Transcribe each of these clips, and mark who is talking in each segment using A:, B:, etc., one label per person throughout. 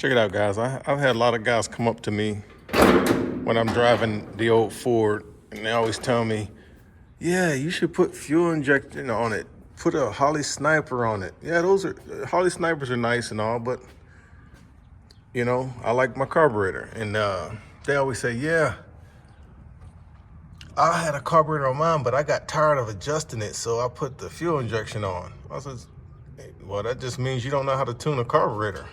A: Check it out, guys. I've had a lot of guys come up to me when I'm driving the old Ford, and they always tell me, yeah, you should put fuel injection on it. Put a Holly Sniper on it. Yeah, those are Holly Snipers are nice and all, but I like my carburetor. And they always say, yeah, I had a carburetor on mine, but I got tired of adjusting it, so I put the fuel injection on. I said, well, that just means you don't know how to tune a carburetor.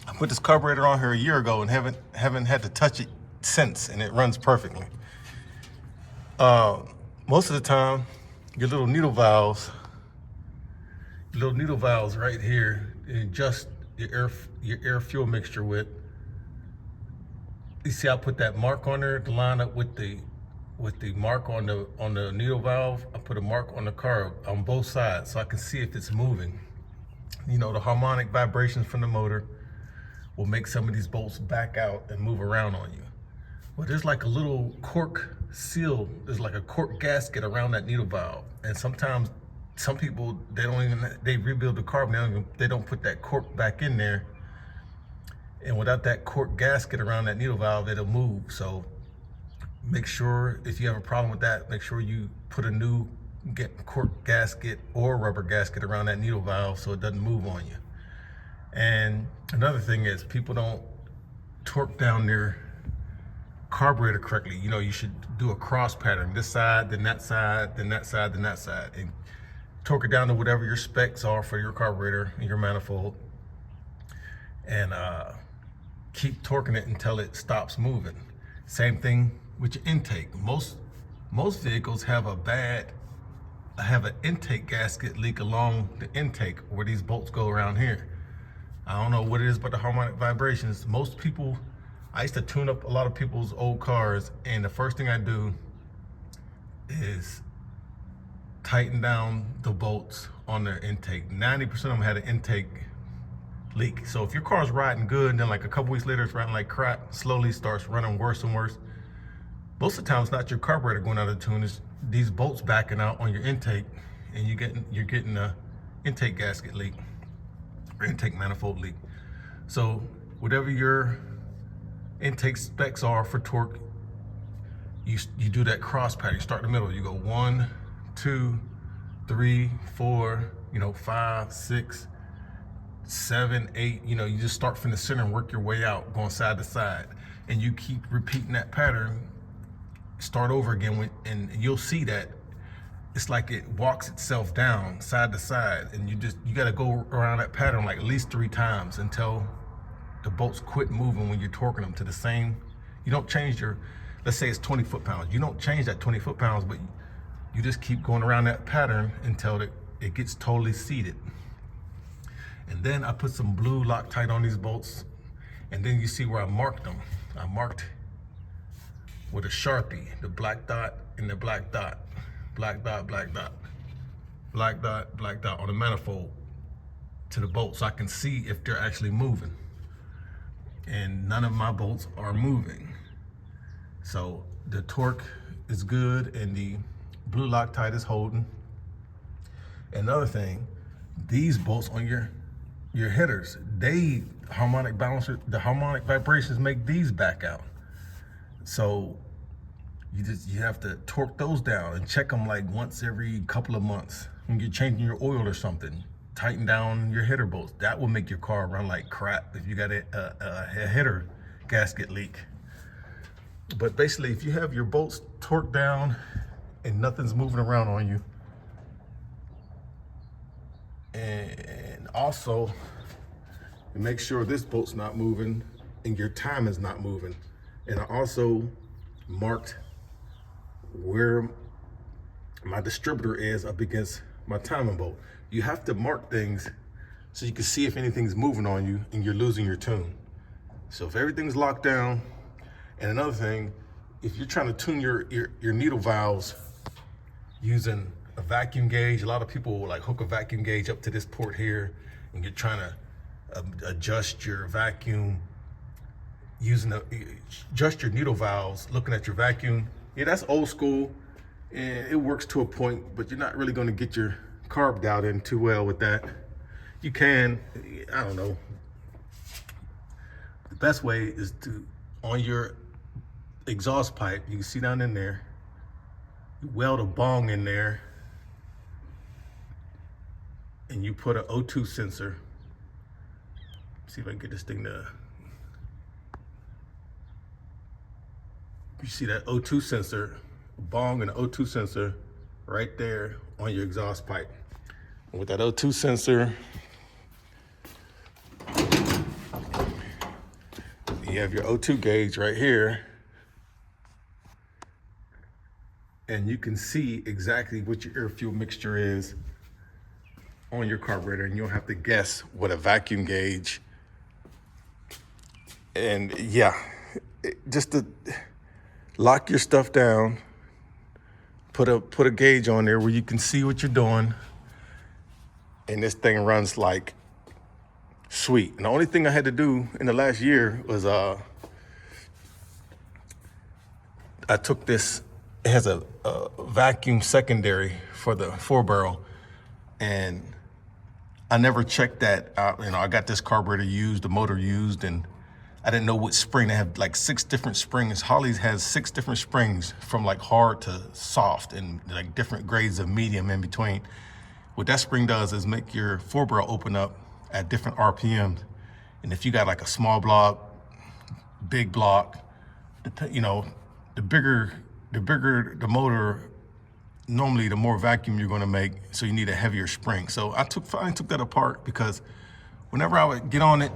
A: I put this carburetor on here a year ago and haven't had to touch it since, and it runs perfectly. Most of the time, your little needle valves right here, you adjust your air fuel mixture with. You see, I put that mark on there to line up with the mark on the needle valve. I put a mark on the carb on both sides so I can see if it's moving. The harmonic vibrations from the motor will make some of these bolts back out and move around on you. Well, there's like a little cork seal, there's like a cork gasket around that needle valve. And sometimes some people, they rebuild the carb, they don't put that cork back in there. And without that cork gasket around that needle valve, it'll move. So make sure, if you have a problem with that, make sure you put a new cork gasket or rubber gasket around that needle valve so it doesn't move on you. And another thing is, people don't torque down their carburetor correctly. You should do a cross pattern, this side, then that side, then that side, then that side, and torque it down to whatever your specs are for your carburetor and your manifold, and keep torquing it until it stops moving. Same thing with your intake. Most vehicles have an intake gasket leak along the intake where these bolts go around here. I don't know what it is, but the harmonic vibrations. I used to tune up a lot of people's old cars, and the first thing I do is tighten down the bolts on their intake. 90% of them had an intake leak. So if your car's riding good, and then like a couple weeks later it's riding like crap, slowly starts running worse and worse, most of the time it's not your carburetor going out of tune, it's these bolts backing out on your intake, and you're getting a intake gasket leak or intake manifold leak. So whatever your intake specs are for torque, you do that cross pattern. You start in the middle, you go 1, 2, 3, 4, 5, 6, 7, 8, you just start from the center and work your way out, going side to side, and you keep repeating that pattern. Start over again, and you'll see that it's like it walks itself down side to side, and you got to go around that pattern like at least 3 times until the bolts quit moving when you're torquing them to the same. You don't change let's say it's 20 foot-pounds. You don't change that 20 foot-pounds, but you just keep going around that pattern until it gets totally seated. And then I put some blue Loctite on these bolts, and then you see where I marked them. I marked with a Sharpie, the black dot and the black dot, black dot, black dot, black dot, black dot on the manifold to the bolt, so I can see if they're actually moving. And none of my bolts are moving. So the torque is good and the blue Loctite is holding. Another thing, these bolts on your headers, the harmonic vibrations make these back out. So you have to torque those down and check them like once every couple of months. When you're changing your oil or something, tighten down your header bolts. That will make your car run like crap if you got a header gasket leak. But basically, if you have your bolts torqued down and nothing's moving around on you, and also make sure this bolt's not moving and your time is not moving. And I also marked where my distributor is up against my timing bolt. You have to mark things so you can see if anything's moving on you and you're losing your tune. So if everything's locked down, and another thing, if you're trying to tune your needle valves using a vacuum gauge, a lot of people will like hook a vacuum gauge up to this port here, and you're trying to adjust your vacuum adjust your needle valves looking at your vacuum. Yeah, that's old school, and it works to a point, but you're not really going to get your carb dialed in too well with that. You can, I don't know, best way is to, on your exhaust pipe, you can see down in there, you weld a bong in there, and you put an O2 sensor. See if I can get this thing to, you see that O2 sensor, a bong and an O2 sensor right there on your exhaust pipe. And with that O2 sensor, you have your O2 gauge right here, and you can see exactly what your air fuel mixture is on your carburetor, and you don't have to guess what a vacuum gauge. And yeah, just to lock your stuff down, put a gauge on there where you can see what you're doing, and this thing runs like sweet. And the only thing I had to do in the last year was I took this, it has a vacuum secondary for the 4-barrel, and I never checked that out. You know, I got this carburetor used, the motor used, and I didn't know what spring. They have like 6 different springs. Holley's has 6 different springs from like hard to soft, and like different grades of medium in between. What that spring does is make your 4-barrel open up at different RPMs. And if you got like a small block, big block, you know, the bigger the motor, normally the more vacuum you're gonna make, so you need a heavier spring. So I finally took that apart, because whenever I would get on it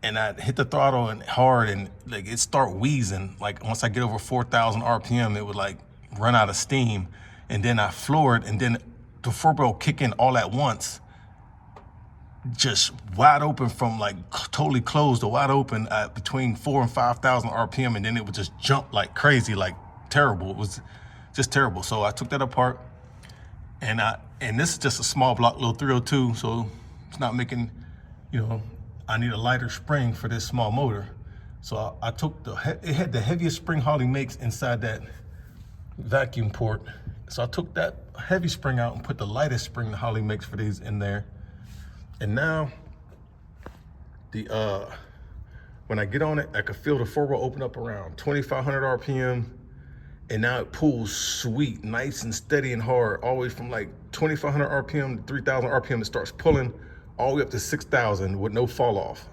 A: and I'd hit the throttle and hard, and like it start wheezing, like once I get over 4,000 RPM, it would like run out of steam. And then I floor it, and then the 4-barrel kick in all at once, just wide open from like totally closed to wide open at between 4,000 and 5,000 RPM, and then it would just jump like crazy, like terrible. It was just terrible. So I took that apart, and this is just a small block, little 302, so it's not making, you know, I need a lighter spring for this small motor. So I took it had the heaviest spring Holley makes inside that vacuum port. So I took that heavy spring out and put the lightest spring that Holley makes for these in there. And now, when I get on it, I can feel the 4-barrel open up around 2,500 RPM, and now it pulls sweet, nice and steady and hard, all the way from like 2,500 RPM to 3,000 RPM. It starts pulling all the way up to 6,000 with no fall off.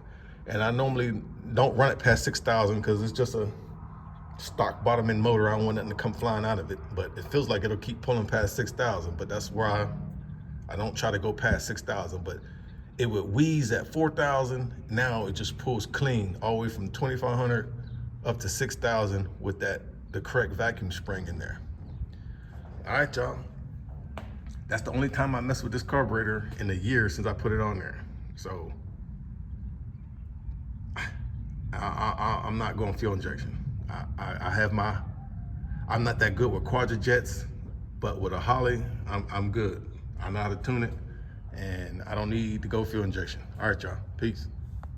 A: And I normally don't run it past 6,000 because it's just a stock bottom end motor. I don't want nothing to come flying out of it, but it feels like it'll keep pulling past 6,000. But that's where I don't try to go past 6,000. But it would wheeze at 4,000. Now it just pulls clean all the way from 2,500 up to 6,000 with the correct vacuum spring in there. All right, y'all. That's the only time I mess with this carburetor in a year since I put it on there. So I'm not going fuel injection. I'm not that good with quadrojets, but with a Holley, I'm good. I know how to tune it, and I don't need to go fuel injection. All right, y'all. Peace.